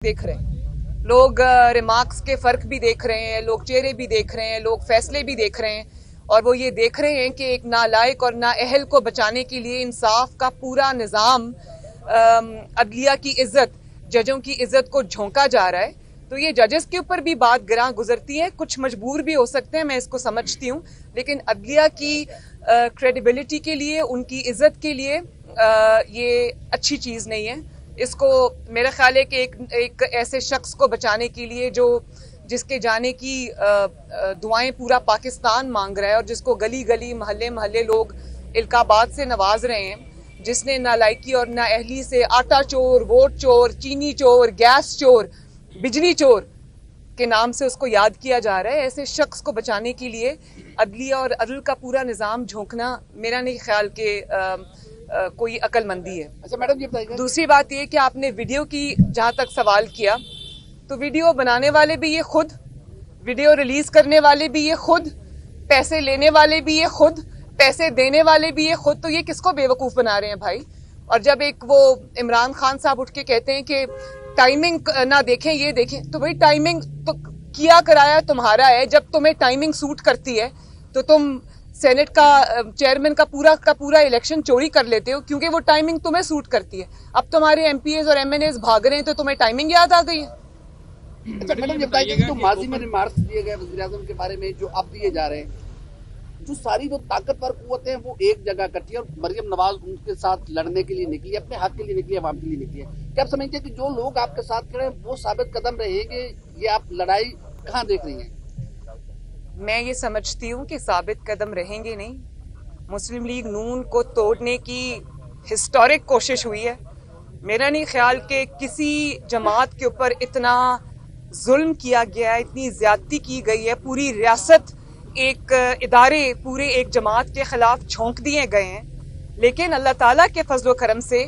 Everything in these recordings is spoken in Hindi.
देख रहे हैं लोग, रिमार्क्स के फर्क भी देख रहे हैं लोग, चेहरे भी देख रहे हैं लोग, फैसले भी देख रहे हैं। और वो ये देख रहे हैं कि एक नालायक और नाअहल को बचाने के लिए इंसाफ का पूरा निज़ाम, अदलिया की इज्जत, जजों की इज्जत को झोंका जा रहा है। तो ये जजेस के ऊपर भी बात गिरा गुजरती है, कुछ मजबूर भी हो सकते हैं, मैं इसको समझती हूँ, लेकिन अदलिया की क्रेडिबिलिटी के लिए, उनकी इज्जत के लिए ये अच्छी चीज़ नहीं है। इसको मेरा ख्याल है कि एक ऐसे शख्स को बचाने के लिए जिसके जाने की दुआएं पूरा पाकिस्तान मांग रहा है और जिसको गली गली महल्ले महल्ले लोग इल्काबाद से नवाज रहे हैं, जिसने नालायकी और नाअहली से आटा चोर, वोट चोर, चीनी चोर, गैस चोर, बिजली चोर के नाम से उसको याद किया जा रहा है, ऐसे शख्स को बचाने के लिए अदलिया और अदल का पूरा निज़ाम झोंकना मेरा नहीं ख्याल के कोई अक्लमंदी है। अच्छा मैडम ये बताइए, दूसरी बात ये कि आपने वीडियो की जहाँ तक सवाल किया, तो वीडियो बनाने वाले भी ये खुद, वीडियो रिलीज करने वाले भी ये खुद, पैसे लेने वाले भी ये खुद, पैसे देने वाले भी ये खुद। तो ये किसको बेवकूफ बना रहे हैं भाई? और जब एक वो इमरान खान साहब उठ के कहते हैं कि टाइमिंग ना देखें ये देखें, तो भाई टाइमिंग तो किया कराया तुम्हारा है। जब तुम्हें टाइमिंग सूट करती है तो तुम सेनेट का चेयरमैन का पूरा इलेक्शन चोरी कर लेते हो, क्योंकि वो टाइमिंग तुम्हें सूट करती है। अब तुम्हारे एमपीएस और एमएनएस भाग रहे हैं तो तुम्हें टाइमिंग याद आ गई है। अच्छा मैडम ये बताइए कि जो माजी में रिमार्क्स दिए गए वज़ीर-ए-आज़म के बारे में, जो अब दिए जा रहे हैं, जो सारी जो ताकतवर कुव्वतें हैं वो एक जगह इकट्ठी है और मरियम नवाज उनके साथ लड़ने के लिए निकली, अपने हक के लिए निकली, अवाम के लिए निकली है। क्या आप समझते हैं कि जो लोग आपके साथ खड़े हैं वो साबित कदम रहेंगे? ये आप लड़ाई कहाँ देख रही हैं? मैं ये समझती हूँ कि साबित कदम रहेंगे नहीं। मुस्लिम लीग नून को तोड़ने की हिस्टोरिक कोशिश हुई है। मेरा नहीं ख्याल कि किसी जमात के ऊपर इतना जुल्म किया गया है, इतनी ज्यादती की गई है। पूरी रियासत, एक इदारे पूरे एक जमात के खिलाफ झोंक दिए गए हैं, लेकिन अल्लाह ताला के फजलो करम से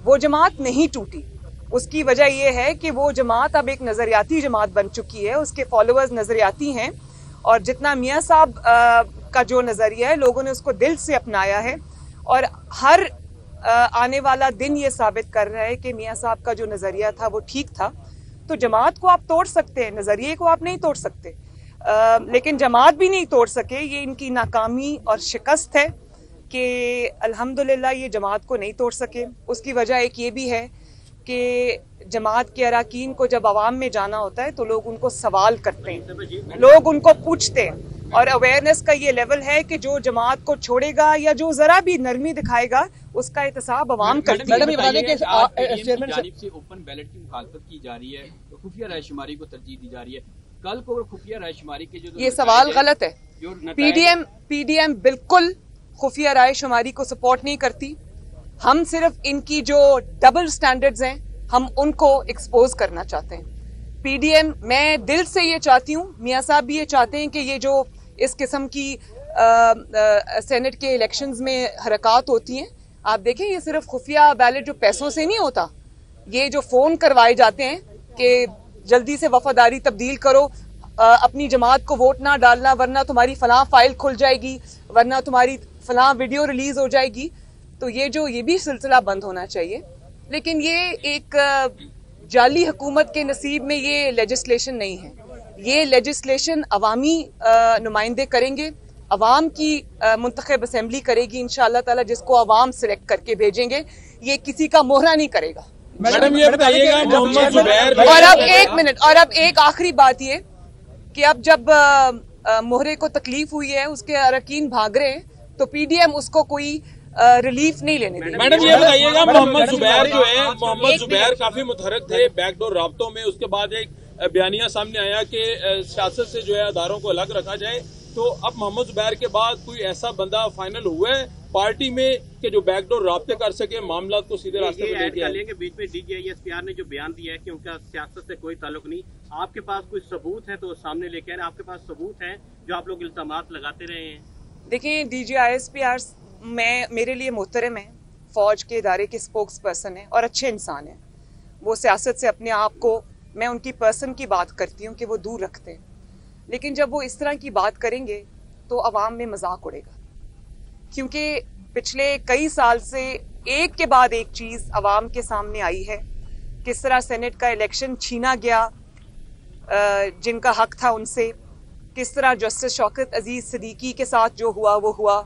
वो जमात नहीं टूटी। उसकी वजह यह है कि वो जमात अब एक नजरियाती जमात बन चुकी है, उसके फॉलोअर्स नजरियाती हैं, और जितना मियाँ साहब का जो नजरिया है लोगों ने उसको दिल से अपनाया है। और हर आने वाला दिन ये साबित कर रहा है कि मियाँ साहब का जो नजरिया था वो ठीक था। तो जमात को आप तोड़ सकते हैं, नजरिए को आप नहीं तोड़ सकते, लेकिन जमात भी नहीं तोड़ सके। ये इनकी नाकामी और शिकस्त है कि अल्हम्दुलिल्लाह ये जमात को नहीं तोड़ सके। उसकी वजह एक ये भी है कि जमात के अराकीन को जब आवाम में जाना होता है तो लोग उनको सवाल करते हैं, लोग उनको पूछते हैं, और अवेयरनेस का ये लेवल है कि जो जमात को छोड़ेगा या जो जरा भी नरमी दिखाएगा उसका एहतसाब आवाम करती है। मैडम ये बता दें कि चेयरमैन की जानिब से ओपन बैलेट की मुखालफत की जा रही है, तो खुफिया रायशुमारी को तरजीह दी जा रही है। कल को खुफिया रायशुमारी के जो ये सवाल गलत है। पीडीएम बिल्कुल खुफिया रायशुमारी को सपोर्ट नहीं करती। हम सिर्फ इनकी जो डबल स्टैंडर्ड्स हैं हम उनको एक्सपोज करना चाहते हैं। पीडीएम, मैं दिल से ये चाहती हूँ, मियाँ साहब भी ये चाहते हैं कि ये जो इस किस्म की सेनेट के इलेक्शंस में हरकत होती हैं, आप देखें ये सिर्फ खुफिया बैलेट जो पैसों से नहीं होता, ये जो फोन करवाए जाते हैं कि जल्दी से वफादारी तब्दील करो, अपनी जमात को वोट ना डालना वरना तुम्हारी फलां फाइल खुल जाएगी, वरना तुम्हारी फलां वीडियो रिलीज हो जाएगी। तो ये भी सिलसिला बंद होना चाहिए। लेकिन ये एक जाली हुकूमत के नसीब में ये लेजिस्लेशन नहीं है। ये लेजिस्लेशन अवामी नुमाइंदे करेंगे, अवाम की मुंतखब असेंबली करेगी इंशाअल्लाह ताला, जिसको अवाम सिलेक्ट करके भेजेंगे। ये किसी का मोहरा नहीं करेगा। मैडम ये बताइएगा मोहम्मद जुबैर, और अब एक मिनट, और अब एक आखिरी बात ये कि अब जब मोहरे को तकलीफ हुई है, उसके अरकान भाग रहे हैं, तो पीडीएम उसको कोई रिलीफ नहीं लेने देंगे। मैडम ये बताइएगा मोहम्मद जुबैर जो है, मोहम्मद जुबैर काफी मुतहरक थे बैकडोर राब्तों में। उसके बाद एक बयानिया सामने आया कि सियासत से जो है अदारों को अलग रखा जाए। तो अब मोहम्मद जुबैर के बाद कोई ऐसा बंदा फाइनल हुआ है पार्टी में कि जो बैकडोर राब्ते कर सके, मामला को सीधे रास्ते पे लेके आए? के बीच में डीजीआईएसपीआर ने जो बयान दिया है कि उनका सियासत से कोई ताल्लुक नहीं, आपके पास कोई सबूत है तो सामने लेके आए। आपके पास सबूत है जो आप लोग इल्जामात लगाते रहे हैं? देखिए, डीजीआईएसपीआर मेरे लिए मोहतरम है, फौज के इदारे के स्पोक्स पर्सन है और अच्छे इंसान है। वो सियासत से अपने आप को, मैं उनकी पर्सन की बात करती हूँ कि वो दूर रखते हैं, लेकिन जब वो इस तरह की बात करेंगे तो अवाम में मजाक उड़ेगा। क्योंकि पिछले कई साल से एक के बाद एक चीज अवाम के सामने आई है किस तरह सेनेट का इलेक्शन छीना गया जिनका हक था उनसे, किस तरह जस्टिस शौकत अजीज सिद्दीकी के साथ जो हुआ वो हुआ,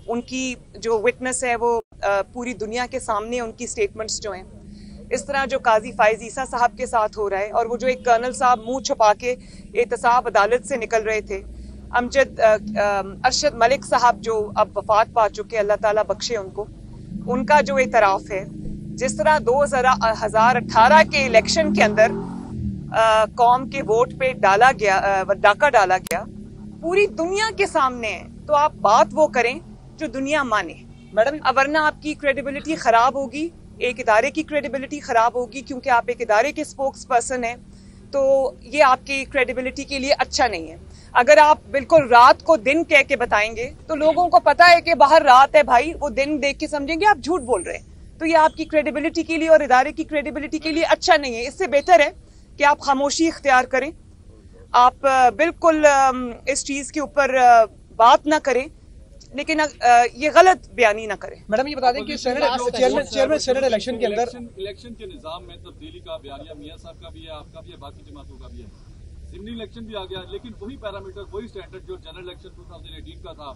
उनकी जो विटनेस है वो पूरी दुनिया के सामने उनकी स्टेटमेंट्स जो हैं, इस तरह जो काजी फाइज ईसा साहब के साथ हो रहा है, और वो जो एक कर्नल साहब मुंह छुपा के एहतसाब अदालत से निकल रहे थे, अरशद मलिक साहब जो अब वफात पा चुके, अल्लाह ताला बख्शे उनको, उनका जो एतराफ़ है, जिस तरह 2018 के इलेक्शन के अंदर कौम के वोट पे डाका डाला गया पूरी दुनिया के सामने है, तो आप बात वो करें जो दुनिया माने मैडम, वरना आपकी क्रेडिबिलिटी खराब होगी, एक इदारे की क्रेडिबिलिटी खराब होगी, क्योंकि आप एक इदारे के स्पोक्स पर्सन हैं, तो ये आपकी क्रेडिबिलिटी के लिए अच्छा नहीं है। अगर आप बिल्कुल रात को दिन कह के बताएंगे तो लोगों को पता है कि बाहर रात है भाई, वो दिन देख के समझेंगे आप झूठ बोल रहे हैं, तो ये आपकी क्रेडिबिलिटी के लिए और इदारे की क्रेडिबिलिटी के लिए अच्छा नहीं है। इससे बेहतर है कि आप खामोशी इख्तियार करें, आप बिल्कुल इस चीज के ऊपर बात ना करें, लेकिन ये गलत बयानी ना करें। मैडम ये बता दें कि चेयरमैन सेनेट इलेक्शन के अंदर इलेक्शन के निजाम में तब्दीली का बयानिया मियां साहब का भी है, आपका भी है, बाकी जमातों का भी है। ज़िमनी इलेक्शन भी आ गया, लेकिन वही पैरामीटर, वही स्टैंडर्ड जो जनरल इलेक्शन 2018 का था,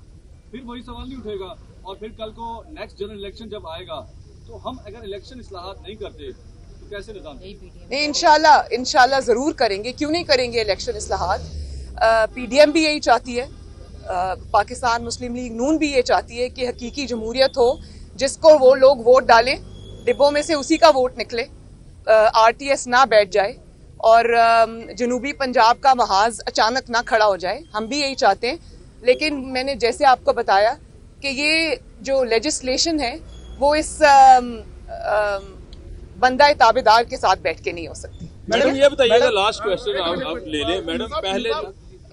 फिर वही सवाल नहीं उठेगा। और फिर कल को नेक्स्ट जनरल इलेक्शन जब आएगा तो हम अगर इलेक्शन इस्लाहात नहीं करते तो कैसे निजाम? नहीं, इंशाल्लाह जरूर करेंगे, क्यों नहीं करेंगे इलेक्शन इस्लाहात। PDM भी यही चाहती है, पाकिस्तान मुस्लिम लीग नून भी ये चाहती है कि हकीकी जमहूरियत हो, जिसको वो लोग वोट डालें, डिब्बों में से उसी का वोट निकले, RTS ना बैठ जाए और जनूबी पंजाब का महाज अचानक ना खड़ा हो जाए। हम भी यही चाहते हैं, लेकिन मैंने जैसे आपको बताया कि ये जो लेजिस्लेशन है वो इस बंदा ताबेदार के साथ बैठ के नहीं हो सकती। मैडम ये बताइएगा, लास्ट क्वेश्चन आप ले लें मैडम, पहले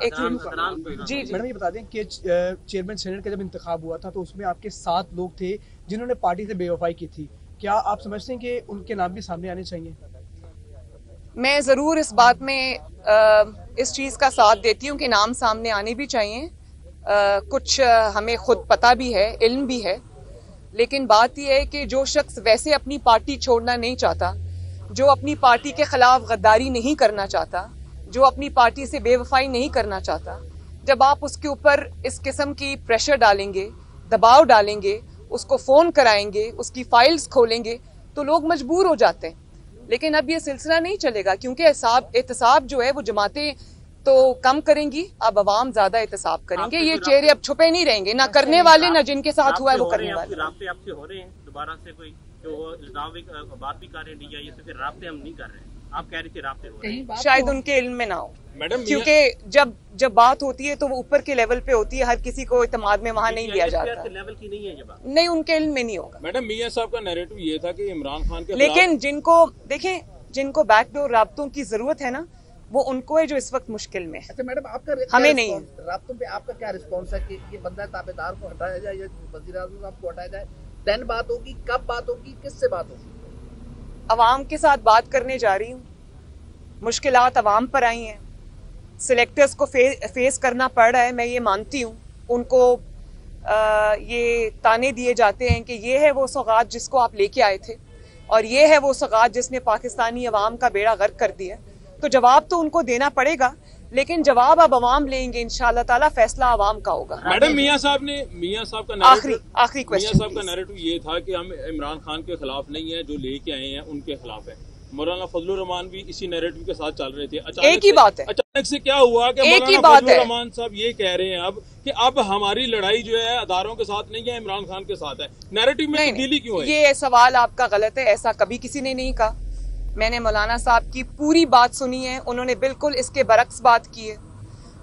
जी मैडम ये बता दें कि चेयरमैन सेनेट का जब इंतखाब हुआ था तो उसमें आपके 7 लोग थे जिन्होंने पार्टी से बेवफाई की थी, क्या आप समझते हैं कि उनके नाम भी सामने आने चाहिए? मैं ज़रूर इस बात में इस चीज़ का साथ देती हूँ कि नाम सामने आने भी चाहिए। कुछ हमें खुद पता भी है, इल्म भी है, लेकिन बात यह है कि जो शख्स वैसे अपनी पार्टी छोड़ना नहीं चाहता, जो अपनी पार्टी के खिलाफ गद्दारी नहीं करना चाहता, जो अपनी पार्टी से बेवफाई नहीं करना चाहता, जब आप उसके ऊपर इस किस्म की प्रेशर डालेंगे, दबाव डालेंगे, उसको फ़ोन कराएंगे, उसकी फाइल्स खोलेंगे, तो लोग मजबूर हो जाते हैं। लेकिन अब ये सिलसिला नहीं चलेगा, क्योंकि एहतसाब जो है वो जमातें तो कम करेंगी, अब अवाम ज्यादा एहतसाब करेंगे। ये चेहरे अब छुपे नहीं रहेंगे, ना करने वाले ना जिनके साथ हुआ है वो करने वाले। राब्ते आपसे हो रहे हैं दोबारा से कोई जो इल्जाम बात भी कर रहे हैं DIA से, फिर राब्ते हम नहीं कर रहे हैं, आप कह रहे थे राब्ते हो रहे हैं, शायद उनके इल्म में ना हो मैडम, क्योंकि जब बात होती है तो वो ऊपर के लेवल पे होती है, हर किसी को इत्तेमाद में वहाँ नहीं लिया जाता। लेवल की नहीं है ये बात, नहीं, उनके इल्म में नहीं होगा। मैडम मियां साहब का नैरेटिव ये था कि इमरान खान के, लेकिन जिनको बैकडोर राब्तों की जरूरत है ना, वो उनको है जो इस वक्त मुश्किल में है। अच्छा मैडम, आपका हमें नहीं है। राब्तों पे आपका क्या रिस्पॉन्स है कि ये बंदा ताबेदार को हटाया जाए या वज़ीर आज़म साहब को हटाया जाए? देन बात होगी, कब बात होगी, किससे बात होगी? अवाम के साथ बात करने जा रही हूँ। मुश्किलात अवाम पर आई हैं, सिलेक्टर्स को फेस करना पड़ रहा है, मैं ये मानती हूँ। उनको ये ताने दिए जाते हैं कि ये है वो सौगात जिसको आप लेके आए थे, और ये है वो सौगात जिसने पाकिस्तानी अवाम का बेड़ा गर्क कर दिया। तो जवाब तो उनको देना पड़ेगा, लेकिन जवाब अब अवाम लेंगे, इंशाल्लाह ताला फैसला अवाम का होगा। मैडम मियां साहब का आखिरी क्वेश्चन, मियां साहब का नैरेटिव ये था कि हम इमरान खान के खिलाफ नहीं है, जो लेके आए हैं उनके खिलाफ है। मौलाना फजलुर रहमान भी इसी नैरेटिव के साथ चल रहे थे। एक ही बात है, अचानक से क्या हुआ कि मौलाना फजलुर रहमान साहब ये कह रहे हैं अब हमारी लड़ाई जो है अदारों के साथ नहीं है, इमरान खान के साथ है। नैरेटिव में तब्दीली क्यों है? ये सवाल आपका गलत है, ऐसा कभी किसी ने नहीं कहा। मैंने मौलाना साहब की पूरी बात सुनी है, उन्होंने बिल्कुल इसके बरक्स बात की है।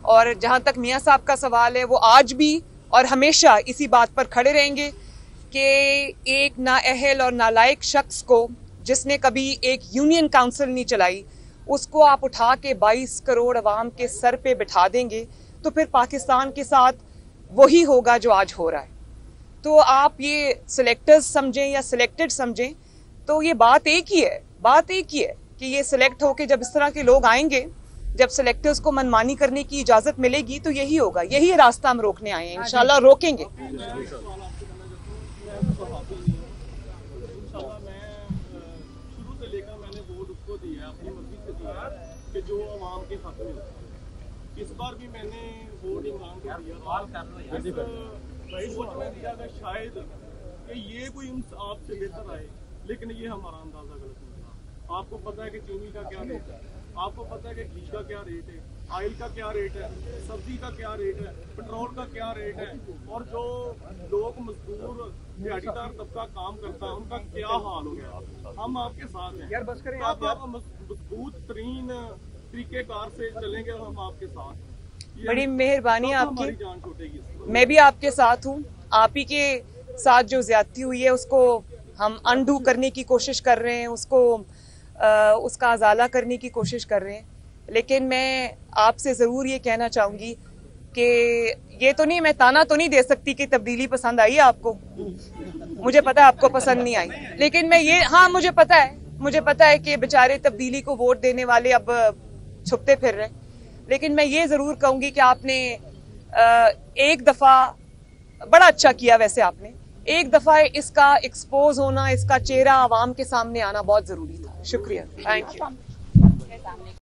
और जहाँ तक मियाँ साहब का सवाल है, वो आज भी और हमेशा इसी बात पर खड़े रहेंगे कि एक नाअहल और नालायक शख्स को, जिसने कभी एक यूनियन काउंसिल नहीं चलाई, उसको आप उठा के 22 करोड़ अवाम के सर पे बिठा देंगे तो फिर पाकिस्तान के साथ वही होगा जो आज हो रहा है। तो आप ये सिलेक्टर्स समझें या सिलेक्टेड समझें, तो ये बात एक ही है कि ये सिलेक्ट होके जब इस तरह के लोग आएंगे, जब सिलेक्टर्स को मनमानी करने की इजाजत मिलेगी तो यही होगा। यही रास्ता हम रोकने आए हैं, इंशाल्लाह रोकेंगे। शुरू से लेकर मैंने वोट कि जो आवाम के हक में होता है। इस बार भी मैंने वोट इमरान को दिया था, इस सोच में दिया था शायद कि ये कोई इंसाफ से बेहतर आए, लेकिन ये हमारा अंदाजा गलत नहीं था। आपको पता है कि चीनी का क्या रेट है, आपको पता है कि घी का क्या रेट है, ऑयल का क्या रेट है, सब्जी का क्या रेट है, पेट्रोल का क्या रेट है, और जो लोग मजदूर दिहाड़ीदार तबका काम करता है उनका क्या हाल हो गया। हम आपके साथ हैं यार, बस करें आप मजबूत तरीन तरीकेकार से चलेंगे, हम आपके साथ। बड़ी मेहरबानी आपकी, जान छूटेगी। मैं भी आपके साथ हूँ। आप ही के साथ जो ज्यादती हुई है उसको हम अनडू करने की कोशिश कर रहे हैं, उसका अजाला करने की कोशिश कर रहे हैं। लेकिन मैं आपसे ज़रूर ये कहना चाहूँगी कि ये तो नहीं, मैं ताना तो नहीं दे सकती कि तब्दीली पसंद आई है आपको, मुझे पता है आपको पसंद नहीं आई, लेकिन मैं ये, हाँ मुझे पता है कि बेचारे तब्दीली को वोट देने वाले अब छुपते फिर रहे हैं। लेकिन मैं ये ज़रूर कहूँगी कि आपने एक दफ़ा बड़ा अच्छा किया, वैसे आपने एक दफ़ा इसका एक्सपोज होना, इसका चेहरा आवाम के सामने आना बहुत ज़रूरी था। शुक्रिया, थैंक यू।